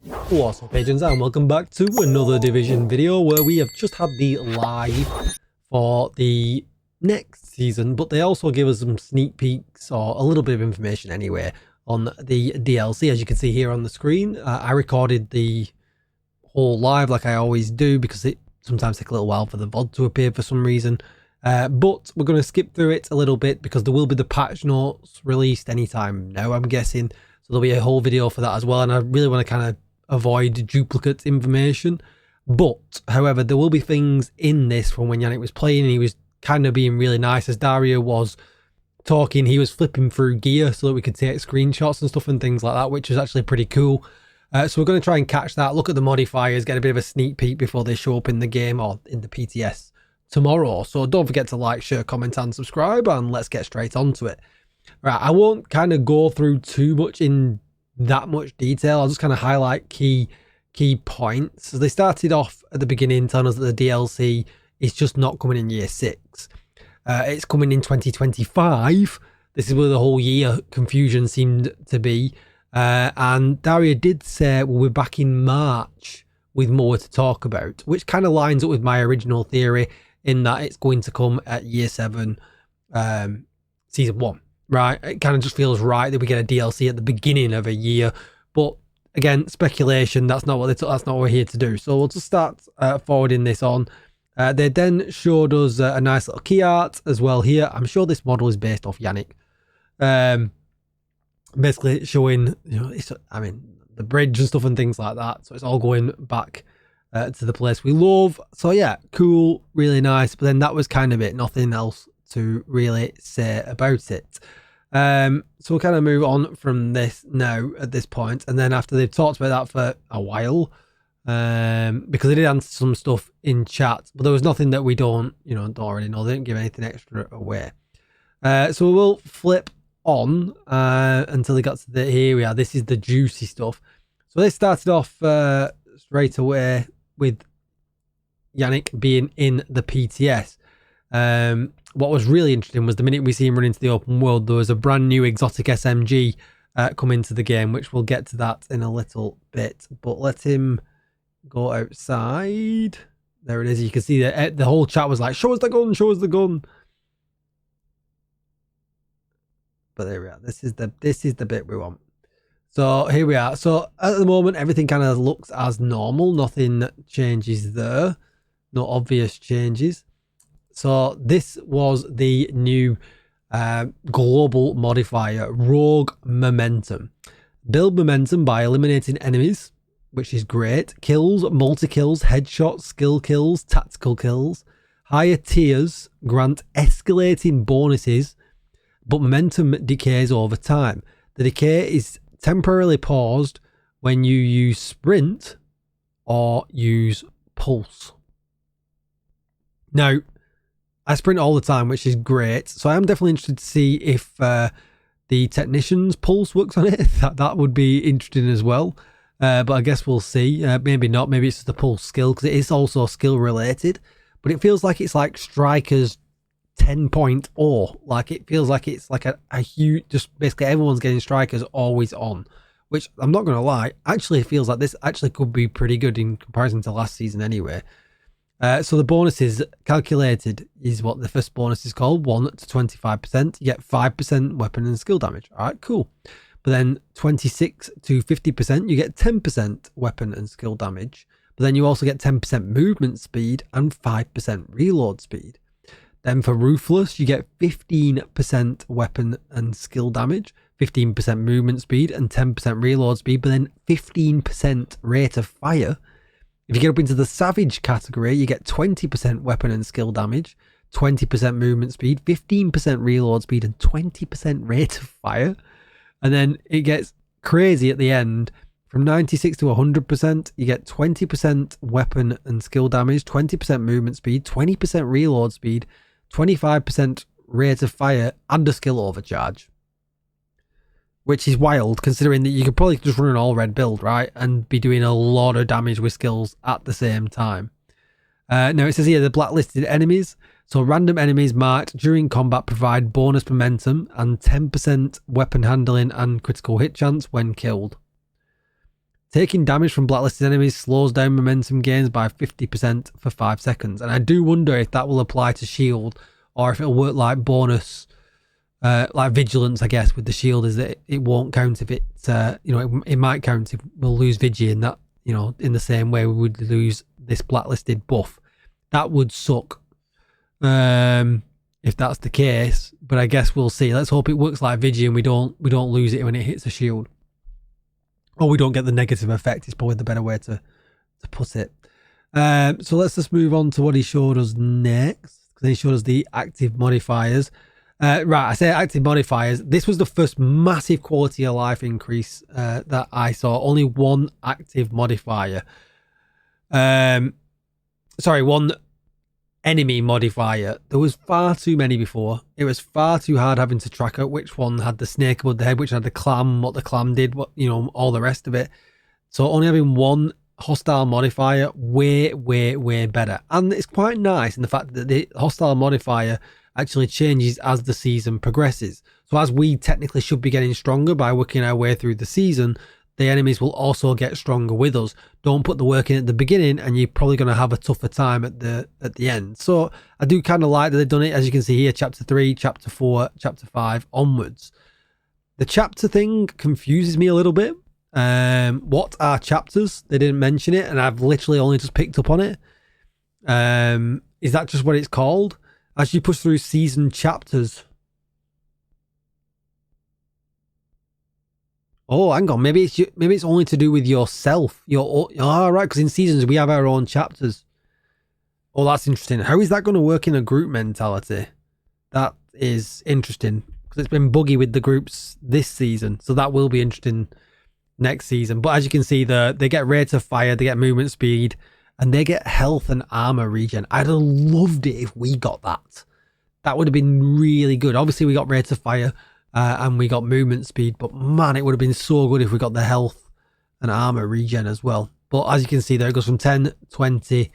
What's up, agents, and welcome back to another Division video where we have just had the live for the next season, but they also give us some sneak peeks or a little bit of information anyway on the DLC. As you can see here on the screen, I recorded the whole live like I always do because it sometimes takes a little while for the VOD to appear for some reason. But we're going to skip through it a little bit because there will be the patch notes released anytime now, I'm guessing. So there'll be a whole video for that as well, and I really want to kind of avoid duplicate information. But however, there will be things in this from when Yannick was playing and he was kind of being really nice. As Dario was talking, he was flipping through gear so that we could take screenshots and stuff and things like that, which was actually pretty cool. So we're going to try and catch that, look at the modifiers, get a bit of a sneak peek before they show up in the game or in the PTS tomorrow. So don't forget to like, share, comment and subscribe, and let's get straight onto it. Right, I won't kind of go through too much in that much detail. I'll just kind of highlight key points. So they started off at the beginning telling us that the DLC is just not coming in year 6. It's coming in 2025. This is where the whole year confusion seemed to be. And Daria did say we'll be back in March with more to talk about, which kind of lines up with my original theory in that it's going to come at year 7, season 1. Right, it kind of just feels right that we get a DLC at the beginning of a year, but again, speculation. That's not what we're here to do. So we'll just start forwarding this on. They then showed us a nice little key art as well here. I'm sure this model is based off Yannick. Basically showing, you know, the bridge and stuff and things like that. So it's all going back to the place we love. So yeah, cool, really nice. But then that was kind of it. Nothing else to really say about it. So we'll kind of move on from this now at this point, and then after they've talked about that for a while, because they did answer some stuff in chat, but there was nothing that we don't already know. They didn't give anything extra away. So we'll flip on until they got to the here we are. This is the juicy stuff. So they started off straight away with Yannick being in the PTS. What was really interesting was the minute we see him run into the open world, there was a brand new exotic SMG come into the game, which we'll get to that in a little bit. But let him go outside. There it is. You can see that the whole chat was like, show us the gun, show us the gun. But there we are. This is the bit we want. So here we are. So at the moment, everything kind of looks as normal. Nothing changes there. No obvious changes. So this was the new global modifier, Rogue Momentum. Build momentum by eliminating enemies, which is great. Kills, multi-kills, headshots, skill kills, tactical kills. Higher tiers grant escalating bonuses, but momentum decays over time. The decay is temporarily paused when you use sprint or use pulse. Now, I sprint all the time, which is great. So I am definitely interested to see if the technician's pulse works on it. That would be interesting as well. But I guess we'll see. Maybe not. Maybe it's just the pulse skill, because it is also skill related. But it feels like it's like Striker's 10.0. Like it feels like it's like a huge, just basically everyone's getting Strikers always on. Which I'm not going to lie, actually feels like this actually could be pretty good in comparison to last season anyway. So the bonuses calculated is what the first bonus is called, 1 to 25%. You get 5% weapon and skill damage. All right, cool. But then 26 to 50%, you get 10% weapon and skill damage. But then you also get 10% movement speed and 5% reload speed. Then for Ruthless, you get 15% weapon and skill damage, 15% movement speed and 10% reload speed, but then 15% rate of fire. If you get up into the Savage category, you get 20% weapon and skill damage, 20% movement speed, 15% reload speed, and 20% rate of fire. And then it gets crazy at the end. From 96 to 100%, you get 20% weapon and skill damage, 20% movement speed, 20% reload speed, 25% rate of fire, and a skill overcharge. Which is wild, considering that you could probably just run an all-red build, right? And be doing a lot of damage with skills at the same time. Now, it says here, the blacklisted enemies. So random enemies marked during combat provide bonus momentum and 10% weapon handling and critical hit chance when killed. Taking damage from blacklisted enemies slows down momentum gains by 50% for 5 seconds. And I do wonder if that will apply to shield, or if it'll work like bonus, like vigilance, I guess, with the shield, is that it won't count if it, it might count if we'll lose Vigi in that, in the same way we would lose this blacklisted buff. That would suck if that's the case, but I guess we'll see. Let's hope it works like Vigi and we don't lose it when it hits a shield. Or we don't get the negative effect, is probably the better way to put it. So let's just move on to what he showed us next. Because he showed us the active modifiers. Right, I say active modifiers. This was the first massive quality of life increase that I saw. Only one active modifier. One enemy modifier. There was far too many before. It was far too hard having to track out which one had the snake above the head, which had the clam, what the clam did, what all the rest of it. So only having one hostile modifier, way better. And it's quite nice in the fact that the hostile modifier actually changes as the season progresses. So as we technically should be getting stronger by working our way through the season, the enemies will also get stronger with us. Don't put the work in at the beginning and you're probably going to have a tougher time at the end. So I do kind of like that they've done it, as you can see here, chapter 3, chapter 4, chapter 5 onwards. The chapter thing confuses me a little bit. What are chapters? They didn't mention it and I've literally only just picked up on it. Is that just what it's called? As you push through season chapters. Oh, hang on. Maybe it's only to do with yourself. Right, because in seasons we have our own chapters. Oh, that's interesting. How is that going to work in a group mentality? That is interesting because it's been buggy with the groups this season, so that will be interesting next season. But as you can see, they get rate of fire, they get movement speed, and they get health and armor regen. I'd have loved it if we got that. That would have been really good. Obviously, we got rate of fire. And we got movement speed, but man, it would have been so good if we got the health and armor regen as well. But as you can see there, it goes from 10, 20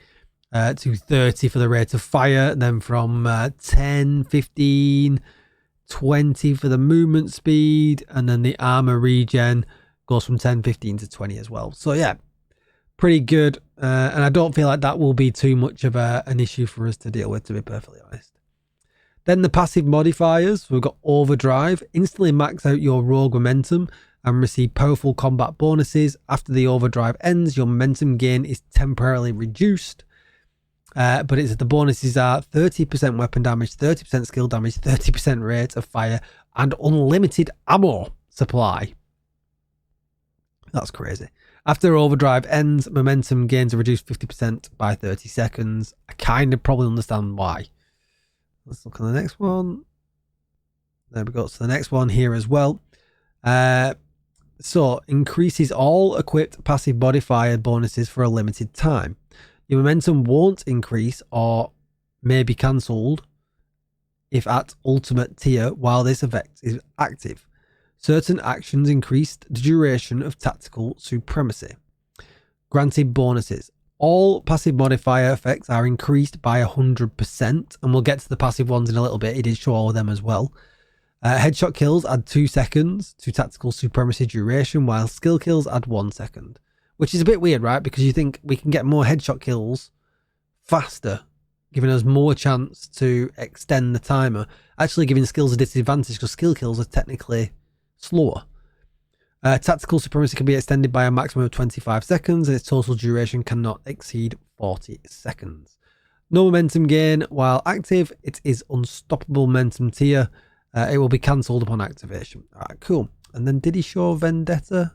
to 30 for the rate of fire, then from 10, 15, 20 for the movement speed, and then the armor regen goes from 10, 15 to 20 as well. So yeah, pretty good, and I don't feel like that will be too much of an issue for us to deal with, to be perfectly honest. Then the passive modifiers, we've got Overdrive. Instantly max out your rogue momentum and receive powerful combat bonuses. After the overdrive ends, your momentum gain is temporarily reduced. But the bonuses are 30% weapon damage, 30% skill damage, 30% rate of fire, and unlimited ammo supply. That's crazy. After overdrive ends, momentum gains are reduced 50% by 30 seconds. I kind of probably understand why. Let's look at the next one. There we go. So the next one here as well. So increases all equipped passive modifier bonuses for a limited time. Your momentum won't increase or may be cancelled if at ultimate tier while this effect is active. Certain actions increase the duration of tactical supremacy. Granted bonuses. All passive modifier effects are increased by 100%, and we'll get to the passive ones in a little bit. He did show all of them as well. Headshot kills add 2 seconds to tactical supremacy duration, while skill kills add 1 second. Which is a bit weird, right? Because you think we can get more headshot kills faster, giving us more chance to extend the timer. Actually giving skills a disadvantage because skill kills are technically slower. Tactical supremacy can be extended by a maximum of 25 seconds and its total duration cannot exceed 40 seconds. No momentum gain while active. It is unstoppable momentum tier. It will be cancelled upon activation. Alright, cool. And then did he show Vendetta?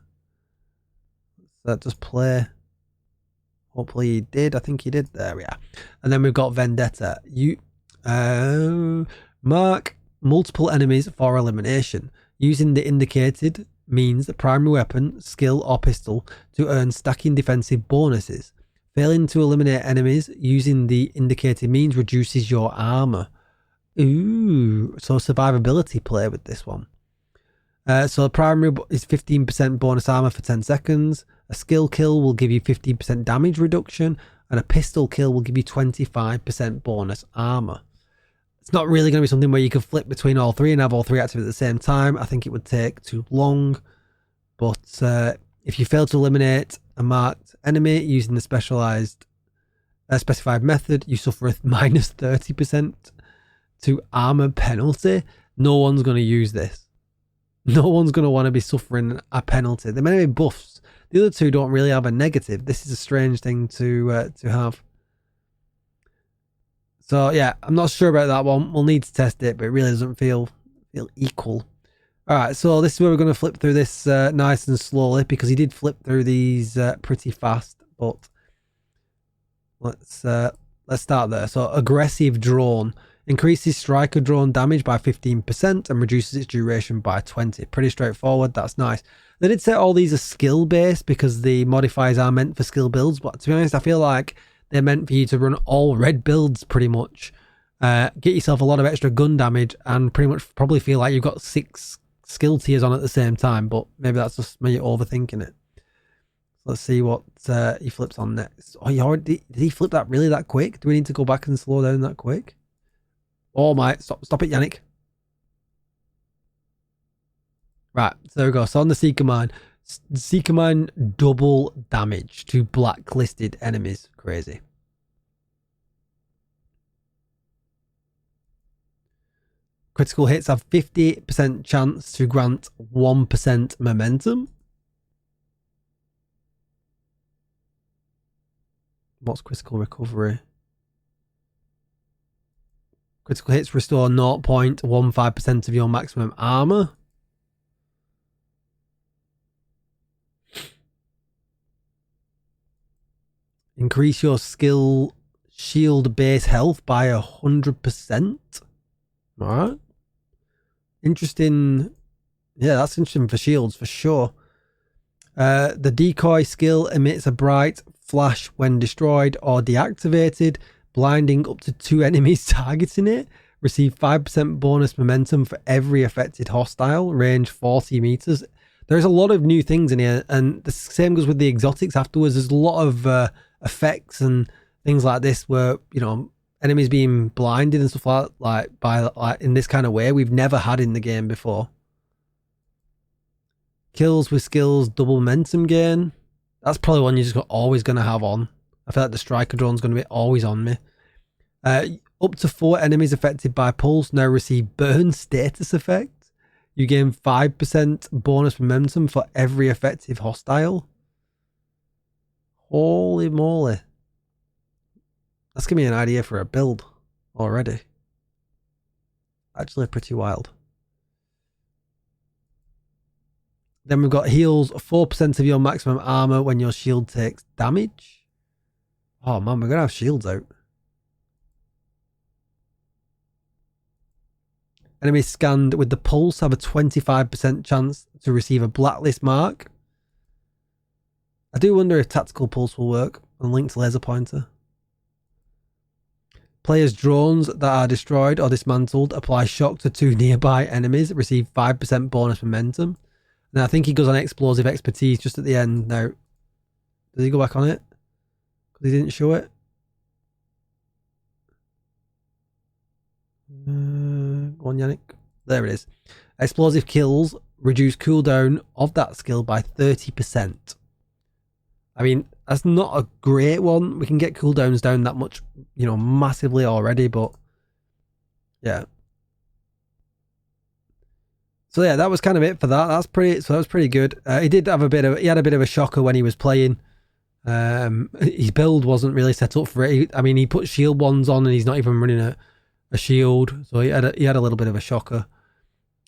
Let's just play. Hopefully he did. I think he did. There we are. And then we've got Vendetta. You mark multiple enemies for elimination. Using the indicated means the primary weapon, skill or pistol to earn stacking defensive bonuses. Failing to eliminate enemies using the indicated means reduces your armor. Ooh, so survivability play with this one. So the primary is 15% bonus armor for 10 seconds. A skill kill will give you 15% damage reduction, and a pistol kill will give you 25% bonus armor. It's not really going to be something where you can flip between all three and have all three active at the same time. I think it would take too long. But If you fail to eliminate a marked enemy using the specified method, you suffer a minus 30% to armor penalty. No one's going to use this. No one's going to want to be suffering a penalty. There may be buffs. The other two don't really have a negative. This is a strange thing to have. So yeah, I'm not sure about that one. We'll need to test it, but it really doesn't feel equal. All right, so this is where we're going to flip through this nice and slowly, because he did flip through these pretty fast. But let's start there. So aggressive drone increases striker drone damage by 15% and reduces its duration by 20. Pretty straightforward. That's nice. They did say all these are skill based because the modifiers are meant for skill builds, but to be honest, I feel like they're meant for you to run all red builds pretty much. Get yourself a lot of extra gun damage and pretty much probably feel like you've got 6 skill tiers on at the same time, but maybe that's just me overthinking it. Let's see what he flips on next. Oh, did he flip that really that quick? Do we need to go back and slow down that quick? Oh my, stop it, Yannick. Right, so there we go. So on the Seeker Mine, double damage to blacklisted enemies. Crazy. Critical hits have 50% chance to grant 1% momentum. What's critical recovery? Critical hits restore 0.15% of your maximum armor. Increase your skill shield base health by 100%. Alright. Interesting. Yeah, that's interesting for shields for sure. The decoy skill emits a bright flash when destroyed or deactivated, blinding up to 2 enemies targeting it. Receive 5% bonus momentum for every affected hostile. Range 40 meters. There's a lot of new things in here, and the same goes with the exotics afterwards. There's a lot of effects and things like this where, you know, enemies being blinded and stuff like in this kind of way we've never had in the game before. Kills with skills, double momentum gain. That's probably one you're just always going to have on. I feel like the striker drone's going to be always on me. Up to 4 enemies affected by pulse now receive burn status effect. You gain 5% bonus momentum for every effective hostile. Holy moly. That's giving me an idea for a build already. Actually pretty wild. Then we've got heals 4% of your maximum armor when your shield takes damage. Oh man, we're going to have shields out. Enemies scanned with the pulse have a 25% chance to receive a blacklist mark. I do wonder if tactical pulse will work on linked laser pointer. Players' drones that are destroyed or dismantled apply shock to 2 nearby enemies, receive 5% bonus momentum. Now I think he goes on explosive expertise just at the end. Now, does he go back on it? Because he didn't show it. Go on, Yannick. There it is. Explosive kills reduce cooldown of that skill by 30%. I mean, that's not a great one. We can get cooldowns down that much, you know, massively already, but yeah. So yeah, that was kind of it for that. That was pretty good. He had a bit of a shocker when he was playing. His build wasn't really set up for it. I mean, he put shield ones on and he's not even running a shield, so he had a little bit of a shocker.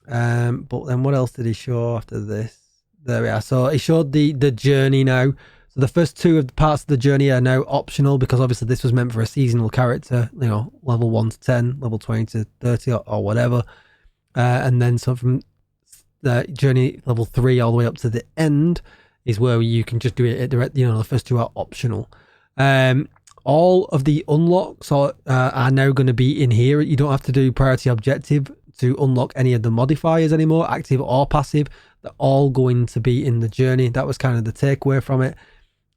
But then what else did he show after this? There we are. So he showed the journey now. So the first 2 of the parts of the journey are now optional because obviously this was meant for a seasonal character, you know, level 1 to 10, level 20 to 30 or whatever. And then so from the journey level 3 all the way up to the end is where you can just do it direct. You know, the first 2 are optional. All of the unlocks are now going to be in here. You don't have to do priority objective to unlock any of the modifiers anymore, active or passive. They're all going to be in the journey. That was kind of the takeaway from it.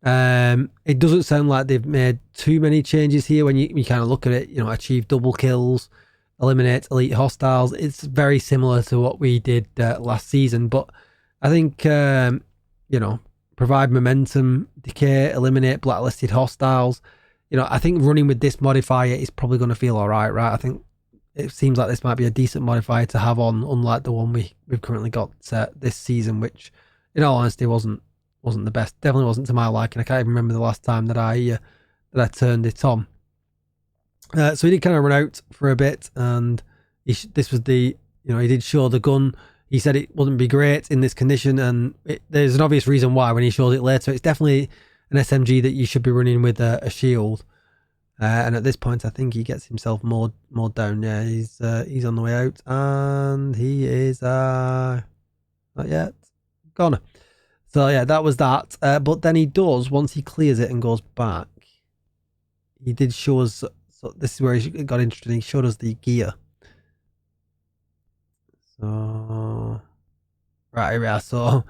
It doesn't sound like they've made too many changes here when you kind of look at it. You know, achieve double kills, eliminate elite hostiles. It's very similar to what we did last season, but I think you know, provide momentum, decay, eliminate blacklisted hostiles. You know, I think running with this modifier is probably going to feel all right, right? I think it seems like this might be a decent modifier to have on, unlike the one we've currently got this season, which, in all honesty, wasn't the best. Definitely wasn't to my liking. I can't even remember the last time that I turned it on. So he did kind of run out for a bit, and this was the, you know, he did show the gun. He said it wouldn't be great in this condition, and there's an obvious reason why when he shows it later. It's definitely an SMG that you should be running with a shield. And at this point, I think he gets himself more down. Yeah, he's on the way out, and he is not yet gone. So yeah, that was that. But then he does, once he clears it and goes back, he did show us. So this is where he got interesting. He showed us the gear. So right, yeah. So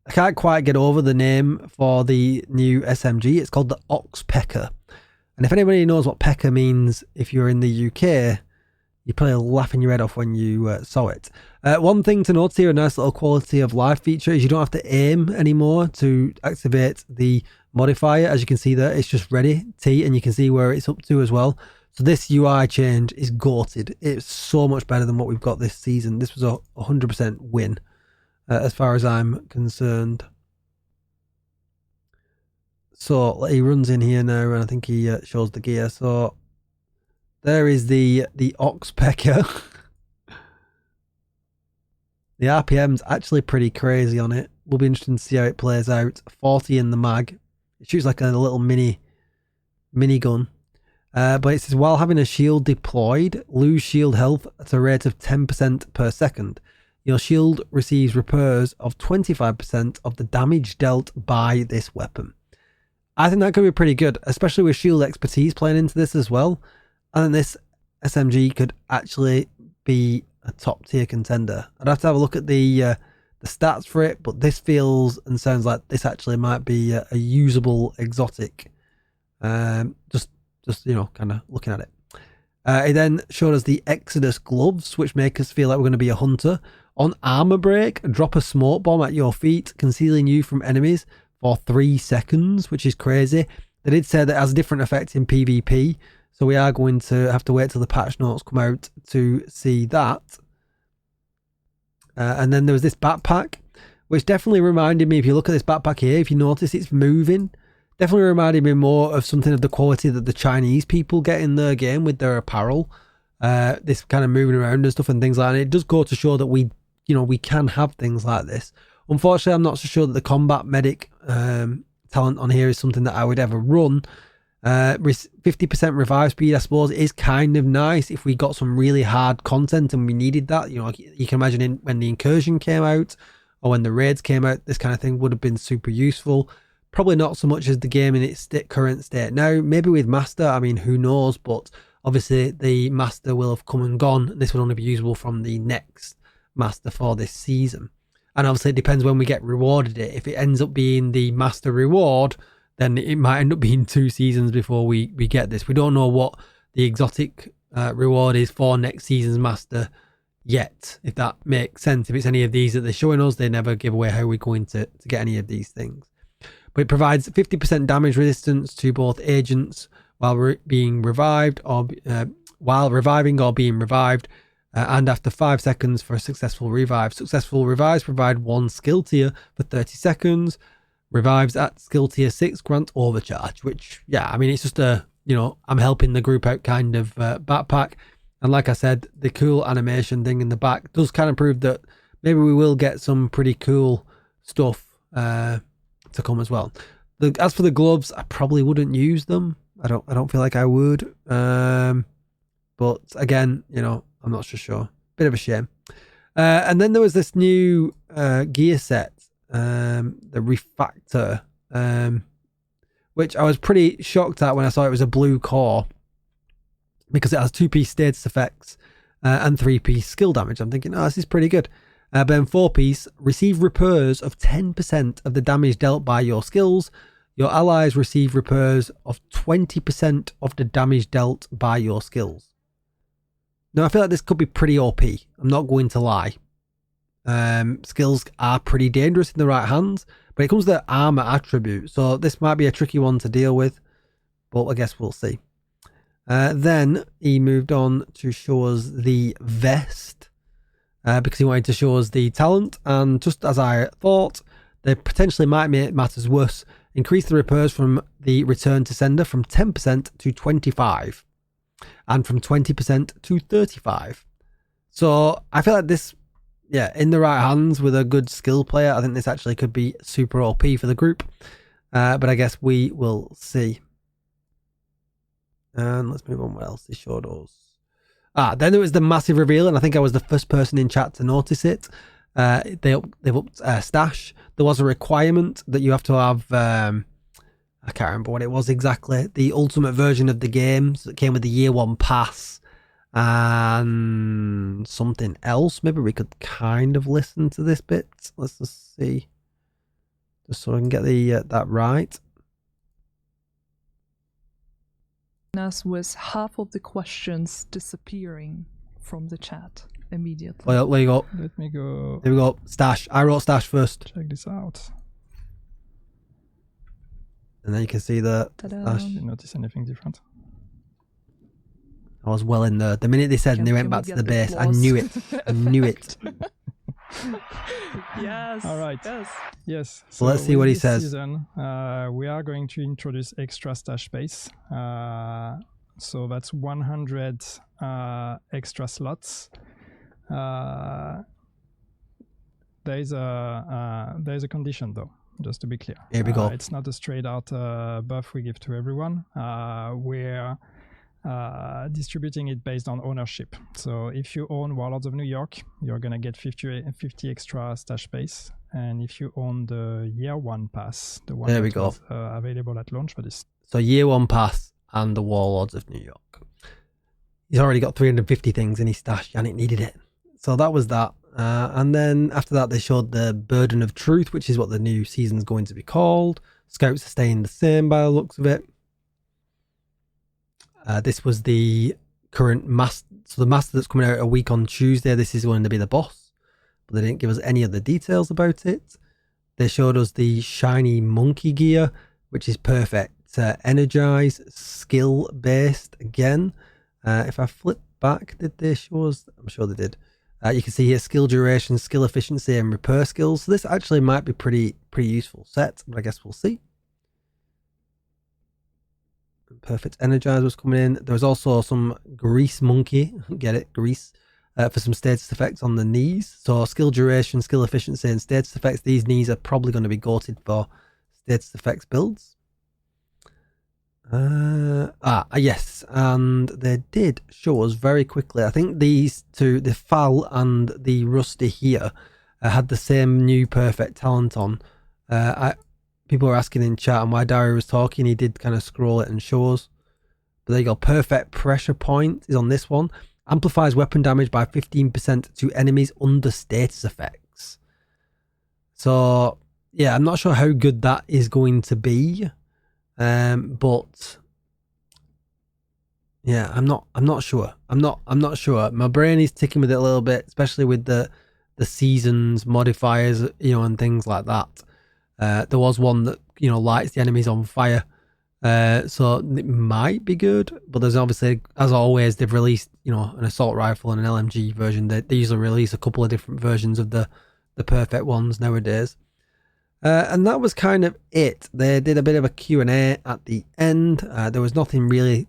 I can't quite get over the name for the new SMG. It's called the Oxpecker. And if anybody knows what pecker means, if you're in the UK, you're probably laughing your head off when you saw it. One thing to note here, a nice little quality of life feature, is you don't have to aim anymore to activate the modifier. As you can see there, it's just ready, T, and you can see where it's up to as well. So this UI change is goated. It's so much better than what we've got this season. This was a 100% win as far as I'm concerned. So he runs in here now, and I think he shows the gear. So there is the Oxpecker. The RPM's actually pretty crazy on it. Will be interesting to see how it plays out. 40 in the mag. It shoots like a little mini gun. But it says, while having a shield deployed, lose shield health at a rate of 10% per second. Your shield receives repairs of 25% of the damage dealt by this weapon. I think that could be pretty good, especially with shield expertise playing into this as well. And this SMG could actually be a top tier contender. I'd have to have a look at the stats for it, but this feels and sounds like this actually might be a usable exotic. Just you know, kind of looking at it. It then showed us the Exodus gloves, which make us feel like we're going to be a hunter. On armor break, drop a smoke bomb at your feet, concealing you from enemies for 3 seconds, which is crazy. They did say that it has a different effect in PvP, so we are going to have to wait till the patch notes come out to see that. And then there was this backpack, which definitely reminded me, if you look at this backpack here, if you notice it's moving, definitely reminded me more of something of the quality that the Chinese people get in their game with their apparel. This kind of moving around and stuff and things like that. And it does go to show that we can have things like this. Unfortunately, I'm not so sure that the combat medic talent on here is something that I would ever run. 50% revive speed, I suppose, is kind of nice if we got some really hard content and we needed that. You know, you can imagine when the incursion came out or when the raids came out, this kind of thing would have been super useful. Probably not so much as the game in its current state now. Maybe with Master, I mean, who knows? But obviously the Master will have come and gone. This will only be usable from the next Master for this season. And obviously it depends when we get rewarded it. If it ends up being the Master reward, then it might end up being 2 seasons before we get this. We don't know what the exotic reward is for next season's Master yet, if that makes sense. If it's any of these that they're showing us, they never give away how we're going to get any of these things. But it provides 50% damage resistance to both agents while being revived or while reviving or being revived, and after 5 seconds for a successful revive. Successful revives provide 1 skill tier for 30 seconds. Revives at skill tier 6 grant overcharge, which, yeah, I mean, it's just a, you know, I'm helping the group out kind of backpack. And like I said, the cool animation thing in the back does kind of prove that maybe we will get some pretty cool stuff to come as well. As for the gloves, I probably wouldn't use them. I don't feel like I would. But again, you know, I'm not so sure. Bit of a shame. And then there was this new gear set, the Refactor, which I was pretty shocked at when I saw it was a blue core, because it has 2-piece status effects and 3-piece skill damage. I'm thinking, oh, this is pretty good. But then 4-piece, receive repairs of 10% of the damage dealt by your skills. Your allies receive repairs of 20% of the damage dealt by your skills. Now, I feel like this could be pretty OP. I'm not going to lie. Skills are pretty dangerous in the right hands, But it comes to the armor attribute, so this might be a tricky one to deal with, but I guess we'll see. Then he moved on to show us the vest, because he wanted to show us the talent, and just as I thought, they potentially might make matters worse. Increase the repairs from the return to sender from 10% to 25%, and from 20% to 35%. So I feel like this, yeah, in the right hands with a good skill player, I think this actually could be super OP for the group. But I guess we will see. And let's move on. What else they showed us? Then there was the massive reveal, and I think I was the first person in chat to notice it. They've upped stash. There was a requirement that you have to have, I can't remember what it was exactly, the ultimate version of the game, so it came with the year 1 pass and something else. Maybe we could kind of listen to this bit. Let's just see, just so I can get the that right. Us with half of the questions disappearing from the chat immediately. Well, there you go. Let me go. There we go. Stash. I wrote stash first. Check this out. And then you can see the stash. Did you notice anything different? I was well in there. The minute they said and they went back to the base, I knew it. I knew it. Yes. All right. Yes. Yes. So let's see what he this says. Season, we are going to introduce extra stash space. So that's 100 extra slots. There is a condition though, just to be clear. Here we go. It's not a straight out buff we give to everyone. We're distributing it based on ownership. So if you own Warlords of New York, you're gonna get 50 extra stash space. And if you own the year 1 pass, the one that was available at launch for this. So year 1 pass and the Warlords of New York. He's already got 350 things in his stash and it needed it. So that was that. And then after that, they showed the Burden of Truth, which is what the new season's going to be called. Scouts are staying the same by the looks of it. This was the current master. So the master that's coming out a week on Tuesday, this is going to be the boss. But they didn't give us any of the details about it. They showed us the shiny monkey gear, which is perfect. Energize, skill based again. If I flip back, did they show us? I'm sure they did. You can see here skill duration, skill efficiency, and repair skills. So this actually might be pretty useful set, but I guess we'll see. Perfect Energize was coming in. There was also some grease monkey, get it, grease, for some status effects on the knees. So skill duration, skill efficiency, and status effects. These knees are probably going to be goated for status effects builds. Yes, and they did show us very quickly. I think these two, the Fal and the Rusty here, had the same new perfect talent on. People were asking in chat and why Dario was talking. He did kind of scroll it and show us. But there you go. Perfect pressure point is on this one. Amplifies weapon damage by 15% to enemies under status effects. So yeah, I'm not sure how good that is going to be. But yeah, I'm not sure. I'm not sure. My brain is ticking with it a little bit, especially with the seasons, modifiers, and things like that. There was one that, lights the enemies on fire. So it might be good, but there's obviously, as always, they've released, an assault rifle and an LMG version. They usually release a couple of different versions of the perfect ones nowadays. And that was kind of it. They did a bit of a Q&A at the end. There was nothing really,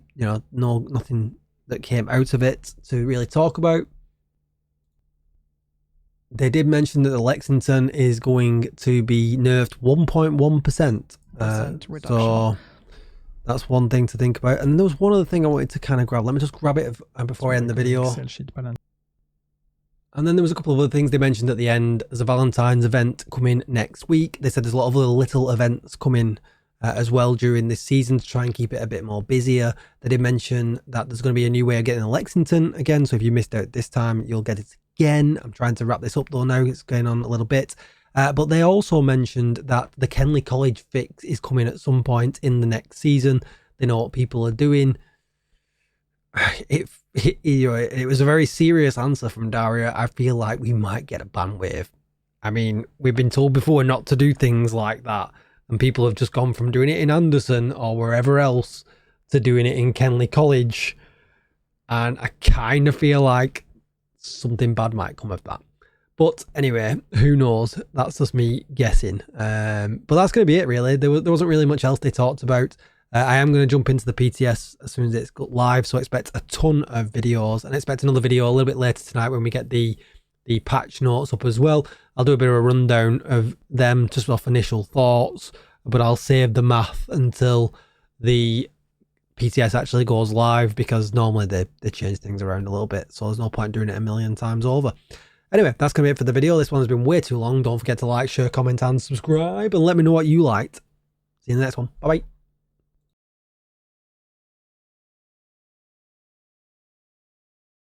nothing that came out of it to really talk about. They did mention that the Lexington is going to be nerfed 1.1%. So that's one thing to think about. And there was one other thing I wanted to kind of grab. Let me just grab it before I end the video. And then there was a couple of other things they mentioned at the end. There's a Valentine's event coming next week. They said there's a lot of little events coming as well during this season to try and keep it a bit more busier. They did mention that there's going to be a new way of getting a Lexington again. So if you missed out this time, you'll get it again. I'm trying to wrap this up though now. It's going on a little bit. But they also mentioned that the Kenley College fix is coming at some point in the next season. They know what people are doing. It was a very serious answer from Dario. I feel like we might get a ban wave. I mean, we've been told before not to do things like that, and people have just gone from doing it in Anderson or wherever else to doing it in Kenley College, and I kind of feel like something bad might come of that. But anyway, who knows? That's just me guessing. But that's going to be it, really. There wasn't really much else they talked about. I am going to jump into the PTS as soon as it's got live, so expect a ton of videos, and expect another video a little bit later tonight when we get the patch notes up as well. I'll do a bit of a rundown of them just off initial thoughts, but I'll save the math until the PTS actually goes live, because normally they change things around a little bit, so there's no point doing it a million times over. Anyway, that's going to be it for the video. This one has been way too long. Don't forget to like, share, comment and subscribe, and let me know what you liked. See you in the next one. Bye bye.